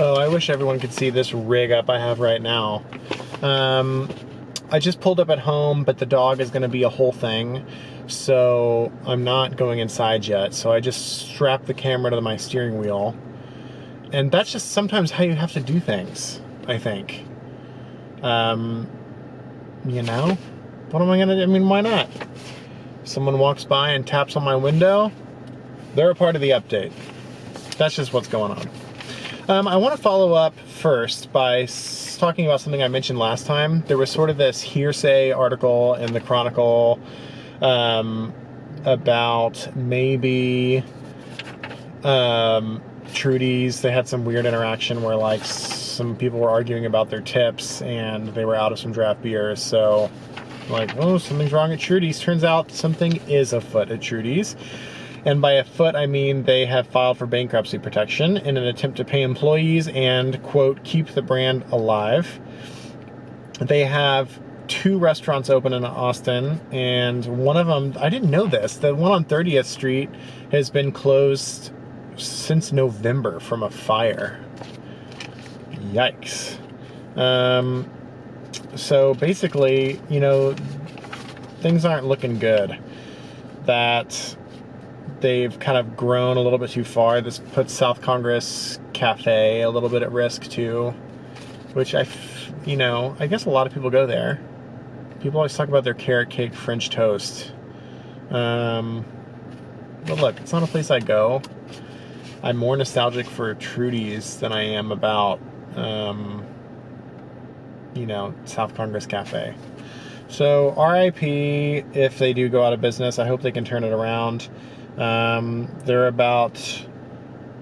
Oh, I wish everyone could see this rig up I have right now. I just pulled up at home, but the dog is going to be a whole thing, so I'm not going inside yet. So I just strapped the camera to my steering wheel, and that's just sometimes how you have to do things, I think. You know, what am I going to do? I mean, why not? Someone walks by and taps on my window, they're a part of the update. That's just what's going on. I want to follow up first by talking about something I mentioned last time. There was sort of this hearsay article in the Chronicle about maybe Trudy's. They had some weird interaction where like some people were arguing about their tips and they were out of some draft beers. So like, oh, something's wrong at Trudy's. Turns out something is afoot at Trudy's. And by afoot, I mean they have filed for bankruptcy protection in an attempt to pay employees and, quote, keep the brand alive. They have 2 restaurants open in Austin, and one of them, I didn't know this, the one on 30th Street has been closed since November from a fire. Yikes. So basically, you know, things aren't looking good. That they've kind of grown a little bit too far. This puts South Congress Cafe a little bit at risk too, which you know, I guess a lot of people go there. People always talk about their carrot cake French toast. But look, it's not a place I go. I'm more nostalgic for Trudy's than I am about, you know, South Congress Cafe. So RIP if they do go out of business. I hope they can turn it around. They're about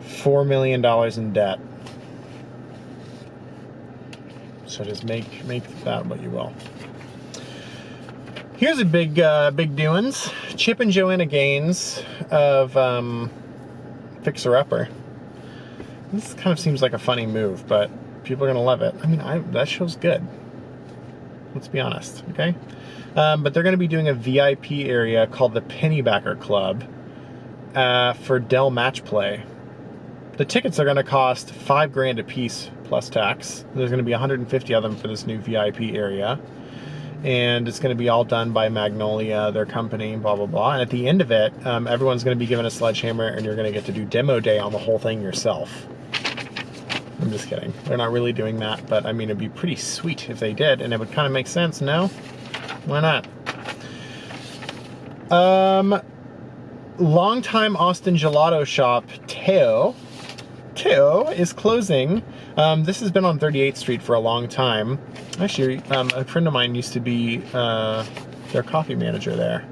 $4 million in debt. So just make that what you will. Here's a big doings. Chip and Joanna Gaines of Fixer Upper. This kind of seems like a funny move, but people are gonna love it. I mean, that show's good. Let's be honest, okay? But they're gonna be doing a VIP area called the Pennybacker Club. For Dell Match Play. The tickets are going to cost $5,000 a piece plus tax. There's going to be 150 of them for this new VIP area, and it's going to be all done by Magnolia, their company, blah blah blah. And at the end of it, everyone's going to be given a sledgehammer, and you're going to get to do demo day on the whole thing yourself. I'm just kidding. They're not really doing that, but I mean, it'd be pretty sweet if they did, and it would kind of make sense. No, why not? Longtime Austin gelato shop Teo is closing. This has been on 38th Street for a long time. Actually, a friend of mine used to be their coffee manager there,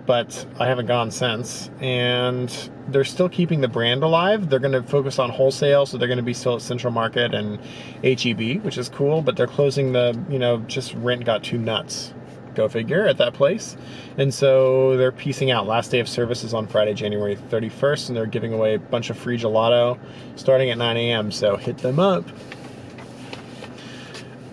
but I haven't gone since. And they're still keeping the brand alive. They're going to focus on wholesale, so they're going to be still at Central Market and HEB, which is cool. But they're closing the, you know, just rent got too nuts. Go figure, at that place. And so they're piecing out. Last day of service is on Friday, January 31st, and they're giving away a bunch of free gelato starting at 9 a.m., so hit them up.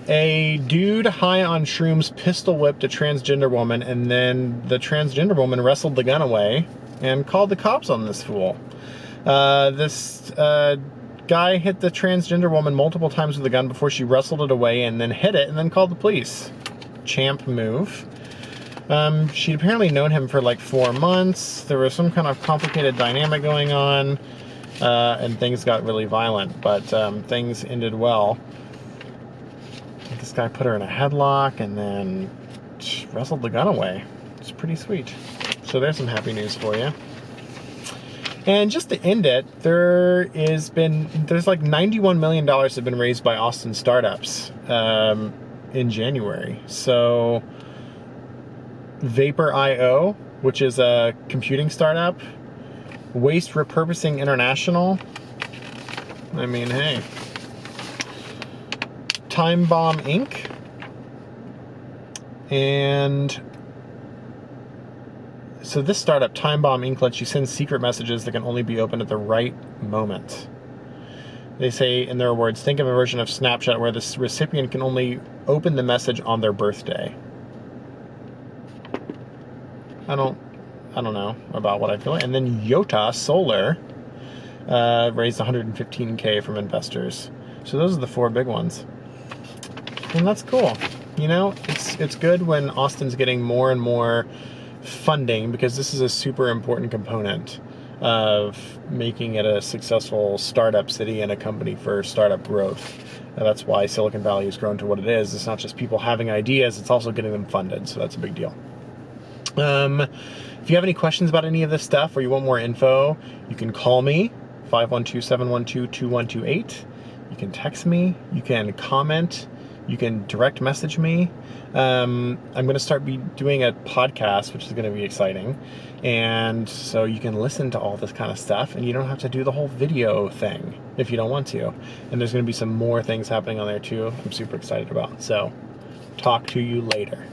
A dude high on shrooms pistol whipped a transgender woman, and then the transgender woman wrestled the gun away and called the cops on this fool. This guy hit the transgender woman multiple times with the gun before she wrestled it away and then hit it and then called the police. Champ move. She'd apparently known him for like 4 months. There was some kind of complicated dynamic going on, and things got really violent, but things ended well. This guy put her in a headlock and then wrestled the gun away. It's pretty sweet. So there's some happy news for you. And just to end it, there's like $91 million have been raised by Austin startups in January. So Vapor.io, which is a computing startup, Waste Repurposing International, I mean, hey, Time Bomb Inc., and so this startup, Time Bomb Inc., lets you send secret messages that can only be opened at the right moment. They say, in their words, think of a version of Snapchat where the recipient can only open the message on their birthday. I don't know about what I feel like. And then Yota Solar raised $115K from investors. So those are the 4 big ones. And that's cool. You know, it's good when Austin's getting more and more funding, because this is a super important component of making it a successful startup city and a company for startup growth. And that's why Silicon Valley has grown to what it is. It's not just people having ideas, it's also getting them funded. So that's a big deal. If you have any questions about any of this stuff, or you want more info, you can call me, 512-712-2128. You can text me, you can comment, you can direct message me. I'm going to start doing a podcast, which is going to be exciting. And so you can listen to all this kind of stuff, and you don't have to do the whole video thing if you don't want to. And there's going to be some more things happening on there too I'm super excited about. So talk to you later.